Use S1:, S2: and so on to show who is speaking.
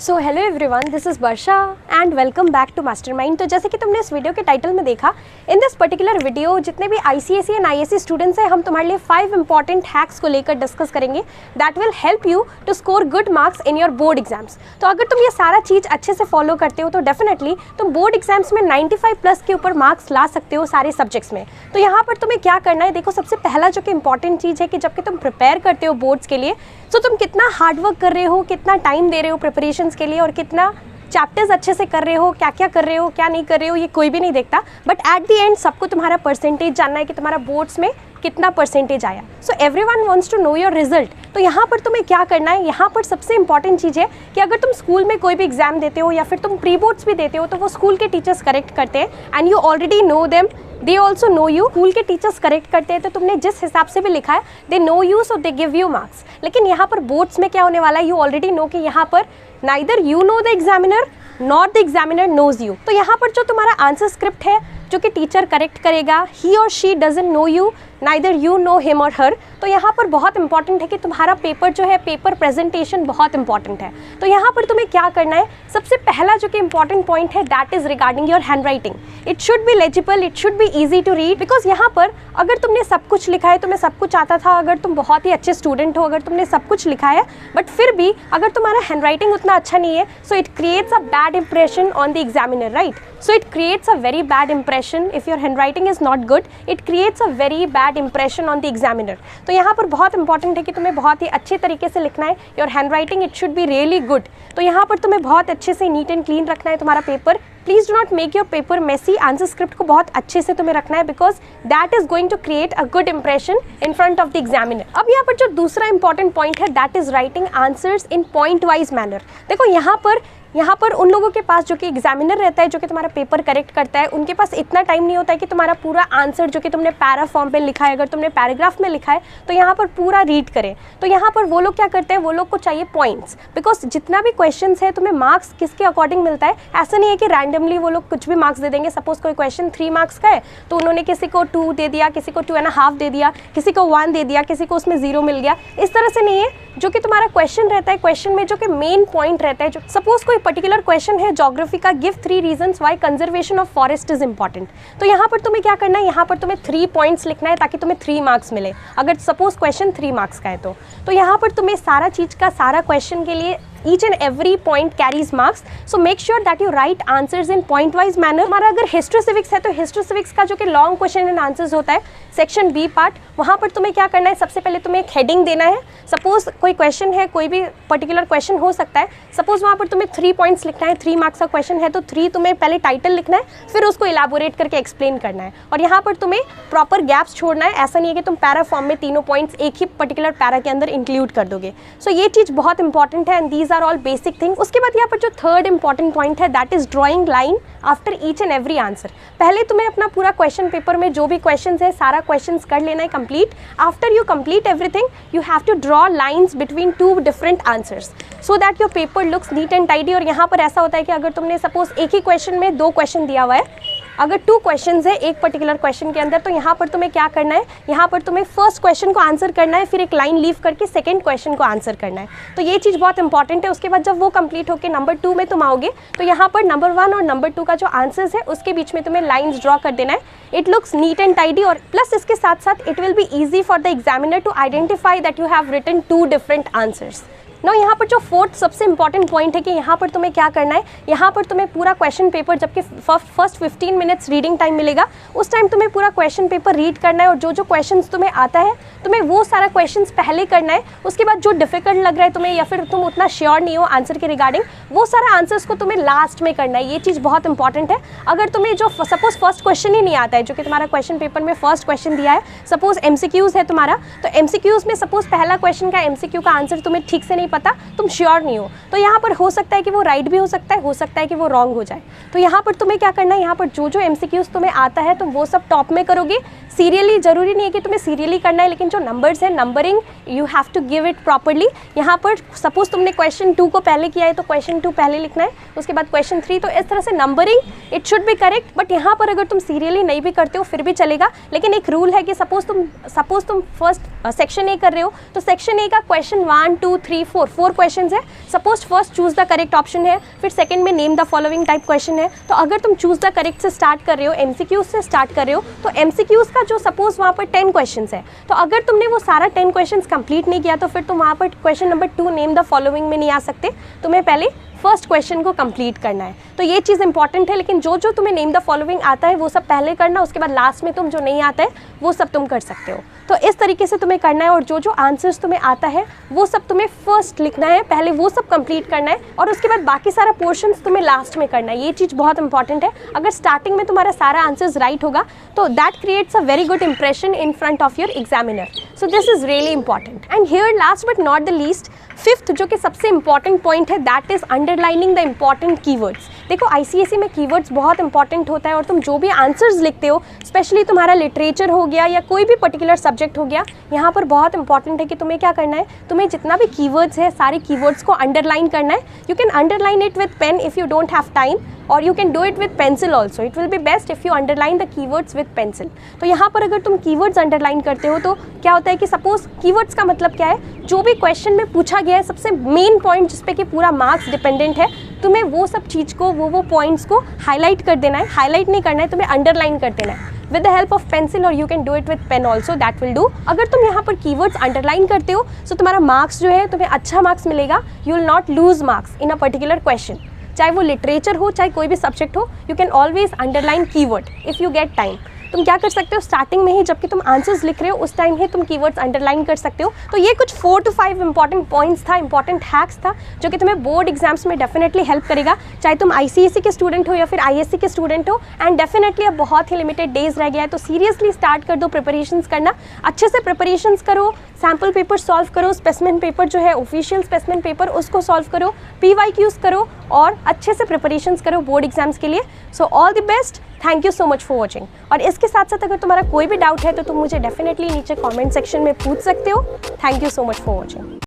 S1: So hello everyone, this is Varsha and welcome back to Mastermind. तो जैसे कि तुमने इस वीडियो के टाइटल में देखा, इन दिस पर्टिकुलर वीडियो जितने भी ICSE एंड ISC स्टूडेंट्स हैं, हम तुम्हारे लिए 5 इंपॉर्टेंट हैक्स को लेकर डिस्कस करेंगे that will help you to score good marks in your board exams. तो अगर तुम ये सारा चीज़ अच्छे से फॉलो करते हो तो डेफिनेटली तुम बोर्ड एग्जाम्स में 95+ के ऊपर मार्क्स ला सकते हो सारे सब्जेक्ट्स में। तो यहाँ पर तुम्हें क्या करना है, देखो सबसे पहला जो कि इंपॉर्टेंट चीज़ है कि जबकि तुम प्रिपेयर करते हो बोर्ड्स के लिए, तो तुम कितना हार्डवर्क कर रहे हो, कितना टाइम दे रहे हो प्रिपरेशंस के लिए और कितना चैप्टर्स अच्छे से कर रहे हो, क्या क्या कर रहे हो, क्या नहीं कर रहे हो, ये कोई भी नहीं देखता। बट एट द एंड सबको तुम्हारा परसेंटेज जानना है कि तुम्हारा बोर्ड्स में कितना परसेंटेज आया। So everyone wants to know your result. तो यहाँ पर तुम्हें क्या करना है, यहाँ पर सबसे इंपॉर्टेंट चीज़ है कि अगर तुम स्कूल में कोई भी एग्जाम देते हो या फिर तुम प्री बोर्ड्स भी देते हो तो वो स्कूल के टीचर्स करेक्ट करते हैं and you already know them, they also know you. School के टीचर्स करेक्ट करते हैं तो तुमने जिस हिसाब से भी लिखा है they know you, so they give you marks. लेकिन यहाँ पर बोर्ड्स में क्या होने वाला है, यू ऑलरेडी नो कि यहाँ पर neither you know the examiner not the examiner knows you. तो यहाँ पर जो तुम्हारा आंसर स्क्रिप्ट है जो कि टीचर करेक्ट करेगा, ही और she doesn't know you, neither you know him और हर। तो यहाँ पर बहुत इंपॉर्टेंट है कि तुम्हारा पेपर जो है, पेपर प्रेजेंटेशन बहुत इंपॉर्टेंट है। तो यहाँ पर तुम्हें क्या करना है, सबसे पहला जो कि इंपॉर्टेंट पॉइंट है that is regarding your handwriting. It should be legible, it should be easy to read. Because यहाँ पर अगर तुमने सब कुछ लिखा है, तुम्हें सब कुछ आता था, अगर तुम बहुत ही अच्छे स्टूडेंट हो, अगर तुमने सब कुछ लिखा है, बट फिर भी अगर तुम्हारा हैंड राइटिंग उतना अच्छा नहीं है, so it creates a bad impression on the examiner, right? So it creates a very bad impression. If your handwriting is not good, it creates a very bad impression on the examiner. तो यहाँ पर बहुत important है कि तुम्हें बहुत ही अच्छे तरीके से लिखना है। Your handwriting it should be really good. तो यहाँ पर तुम्हें बहुत अच्छे से नीट एंड क्लीन रखना है तुम्हारा paper. Please do not make your paper messy. Answer script को बहुत अच्छे से तुम्हें रखना है because that is going to create a good impression in front of the examiner. अब यहाँ पर जो दूसरा इंपॉर्टेंट पॉइंट है that is writing answers in point wise manner. देखो यहाँ पर उन लोगों के पास जो कि एग्जामिनर रहता है, जो कि तुम्हारा पेपर करेक्ट करता है, उनके पास इतना टाइम नहीं होता है कि तुम्हारा पूरा आंसर जो कि तुमने पैरा फॉर्म पे लिखा है, अगर तुमने पैराग्राफ में लिखा है तो यहाँ पर पूरा रीड करें। तो यहाँ पर वो लोग क्या करते हैं, वो लोग को चाहिए पॉइंट्स। बिकॉज जितना भी क्वेश्चन है तुम्हें मार्क्स किसके अकॉर्डिंग मिलता है, ऐसा नहीं है कि रैंडमली वो लोग कुछ भी मार्क्स दे देंगे। सपोज कोई क्वेश्चन 3 मार्क्स का है तो उन्होंने किसी को 2 दे दिया, किसी को 2.5 दे दिया, किसी को 1 दे दिया, किसी को उसमें 0 मिल गया। इस तरह से नहीं है। जो कि तुम्हारा क्वेश्चन रहता है, क्वेश्चन में जो कि मेन पॉइंट रहता है, जो सपोज कोई पर्टिकुलर क्वेश्चन है ज्योग्राफी का, give 3 reasons why conservation of forest is important. तो यहाँ पर तुम्हें क्या करना है, यहाँ पर तुम्हें 3 पॉइंट्स लिखना है ताकि तुम्हें 3 मार्क्स मिले। अगर सपोज क्वेश्चन 3 मार्क्स का है तो यहाँ पर तुम्हें सारा चीज़ का, सारा क्वेश्चन के लिए each and every point carries marks, so make sure that you write answers in point wise manner। हमारा अगर हिस्ट्री सिविक्स है तो हिस्ट्री सिविक्स का जो कि लॉन्ग क्वेश्चन एंड आंसर्स होता है, सेक्शन बी पार्ट, वहाँ पर तुम्हें क्या करना है, सबसे पहले तुम्हें एक हेडिंग देना है। सपोज कोई क्वेश्चन है, कोई भी पर्टिकुलर क्वेश्चन हो सकता है, सपोज वहाँ पर तुम्हें 3 पॉइंट्स लिखना है, 3 मार्क्स का क्वेश्चन है तो 3 तुम्हें पहले टाइटल लिखना है, फिर उसको इलाबोरेट करके एक्सप्लेन करना है। और यहाँ पर तुम्हें प्रॉपर गैप्स छोड़ना है। ऐसा नहीं है कि तुम पैरा फॉर्म में तीनों पॉइंट्स एक ही पर्टिकुलर पैरा के अंदर इंक्लूड कर दोगे। सो ये चीज़ बहुत इंपॉर्टेंट है and these are all basic thing. उसके बाद यहाँ पर जो थर्ड इंपॉर्टेंट पॉइंट है that is drawing line after each and every answer. पहले तुम्हें अपना पूरा क्वेश्चन पेपर में जो भी क्वेश्चंस है सारा क्वेश्चंस कर लेना है complete. After you complete everything you have to draw lines between 2 different answers so that your paper looks neat and tidy. और यहाँ पर ऐसा होता है कि अगर तुमने सपोज एक ही क्वेश्चन में 2 क्वेश्चन दिया हुआ है, अगर 2 क्वेश्चंस है एक पर्टिकुलर क्वेश्चन के अंदर, तो यहाँ पर तुम्हें क्या करना है, यहाँ पर तुम्हें फर्स्ट क्वेश्चन को आंसर करना है, फिर एक लाइन लीव करके सेकंड क्वेश्चन को आंसर करना है। तो ये चीज़ बहुत इंपॉर्टेंट है। उसके बाद जब वो कंप्लीट होकर नंबर 2 में तुम आओगे तो यहाँ पर नंबर 1 और नंबर 2 का जो आंसर्स है उसके बीच में तुम्हें लाइन्स ड्रॉ कर देना है। It looks neat and tidy और प्लस इसके साथ साथ it will be easy for the examiner to identify that you have written 2 different answers. No यहाँ पर जो फोर्थ सबसे इंपॉर्टेंट पॉइंट है कि यहाँ पर तुम्हें क्या करना है, यहाँ पर तुम्हें पूरा क्वेश्चन पेपर, जबकि फर्स्ट 15 मिनट्स रीडिंग टाइम मिलेगा, उस टाइम तुम्हें पूरा क्वेश्चन पेपर रीड करना है और जो जो क्वेश्चंस तुम्हें आता है तुम्हें वो सारा क्वेश्चंस पहले करना है। उसके बाद जो डिफिकल्ट लग रहा है तुम्हें या फिर तुम उतना श्योर नहीं हो आंसर के रिगार्डिंग, वो सारा आंसर्स को तुम्हें लास्ट में करना है। ये चीज़ बहुत इंपॉर्टेंट है। अगर तुम्हें जो सपोज फर्स्ट क्वेश्चन ही नहीं आता है, जो कि तुम्हारा क्वेश्चन पेपर में फर्स्ट क्वेश्चन दिया है, सपोज MCQs है तुम्हारा, तो MCQs में सपोज पहला क्वेश्चन का MCQ का आंसर तुम्हें ठीक से नहीं पता, तुम श्योर नहीं हो, तो यहाँ पर हो सकता है कि वो राइट भी हो सकता है कि वो रॉन्ग हो जाए। तो यहाँ पर तुम्हें क्या करना है, यहाँ पर जो जो MCQs तुम्हें आता है तुम वो सब टॉप में करोगे, सीरियली जरूरी नहीं है कि तुम्हें सीरियली करना है, लेकिन जो नंबर्स है, numbering you have to give it properly. यहाँ पर सपोज तुमने क्वेश्चन 2 को पहले किया है तो क्वेश्चन 2 पहले लिखना है, उसके बाद क्वेश्चन 3, तो इस तरह से numbering it should B correct. But यहाँ पर अगर तुम सीरियली नहीं भी करते हो फिर भी चलेगा, लेकिन एक रूल है कि सपोज तुम फर्स्ट सेक्शन ए कर रहे हो तो सेक्शन ए का क्वेश्चन 1 2 3 4 क्वेश्चन है। Suppose first choose the correct option है, फिर सेकंड में name the following type question है। तो अगर तुम चूज द करेक्ट से स्टार्ट कर रहे हो, एमसीक्यूज से स्टार्ट कर रहे हो, तो एमसीक्यूज का जो सपोज वहाँ पर 10 क्वेश्चंस है, तो अगर तुमने वो सारा 10 क्वेश्चंस कंप्लीट नहीं किया तो फिर तुम वहाँ पर question number 2 name the following में नहीं आ सकते। तुम्हें पहले फर्स्ट क्वेश्चन को कंप्लीट करना है, तो ये चीज़ इंपॉर्टेंट है। लेकिन जो तुम्हें नेम द फॉलोइंग आता है वो सब पहले करना, उसके बाद लास्ट में तुम जो नहीं आता है वो सब तुम कर सकते हो। तो इस तरीके से तुम्हें करना है, और जो आंसर्स तुम्हें आता है वो सब तुम्हें फर्स्ट लिखना है, पहले वो सब कंप्लीट करना है, और उसके बाद बाकी सारा पोर्शंस तुम्हें लास्ट में करना है। ये चीज़ बहुत इंपॉर्टेंट है। अगर स्टार्टिंग में तुम्हारा सारा आंसर्स राइट होगा तो that creates a very good impression in front of your examiner. So this is really important. And here last but not the least, fifth जो कि सबसे इंपॉर्टेंट पॉइंट है, that is underlining the important keywords. देखो ICSE में keywords बहुत important होता है, और तुम जो भी आंसर्स लिखते हो, स्पेशली तुम्हारा लिटरेचर हो गया या कोई भी पर्टिकुलर सब्जेक्ट हो गया, यहाँ पर बहुत इंपॉर्टेंट है कि तुम्हें क्या करना है, तुम्हें जितना भी कीवर्ड्स है सारे कीवर्ड्स को अंडरलाइन करना है। You can underline it with pen if you don't have time, और you can do it with pencil also. It will be best if you underline the keywords with pencil. तो यहाँ पर अगर तुम keywords underline करते हो तो क्या होता है कि सपोज कीवर्ड्स का मतलब क्या है, जो भी क्वेश्चन में पूछा गया है, सबसे मेन पॉइंट जिस पे कि पूरा मार्क्स डिपेंडेंट है, तुम्हें वो सब चीज़ को, वो पॉइंट्स को हाईलाइट कर देना है। हाईलाइट नहीं करना है, तुम्हें अंडरलाइन कर देना है with the help of pencil, or you can do it with pen also, that will do। अगर तुम यहाँ पर keywords underline करते हो तो तुम्हारा मार्क्स जो है, तुम्हें अच्छा मार्क्स मिलेगा। you will not lose marks in a particular question, चाहे वो लिटरेचर हो चाहे कोई भी सब्जेक्ट हो। you can always underline keyword if you get time। तुम क्या कर सकते हो, स्टार्टिंग में ही जबकि तुम आंसर्स लिख रहे हो उस टाइम ही तुम कीवर्ड्स अंडरलाइन कर सकते हो। तो ये कुछ 4 to 5 इंपॉर्टेंट पॉइंट्स था, इंपॉर्टेंट हैक्स था, जो कि तुम्हें बोर्ड एग्जाम्स में डेफिनेटली हेल्प करेगा, चाहे तुम आईसीएसई के स्टूडेंट हो या फिर आईएससी के स्टूडेंट हो। एंड डेफिनेटली अब बहुत ही लिमिटेड डेज रह गया है, तो सीरियसली स्टार्ट कर दो प्रिपरेशंस करना। अच्छे से प्रिपरेशंस करो, सैम्पल पेपर सॉल्व करो, स्पेसिमेन पेपर जो है ऑफिशियल स्पेसिमेन पेपर उसको सॉल्व करो, PYQs करो, और अच्छे से प्रिपरेशंस करो बोर्ड एग्जाम्स के लिए। So all the best, thank you so much for watching. और इसके साथ साथ अगर तुम्हारा कोई भी डाउट है तो तुम मुझे डेफिनेटली नीचे कमेंट सेक्शन में पूछ सकते हो। Thank you so much for watching.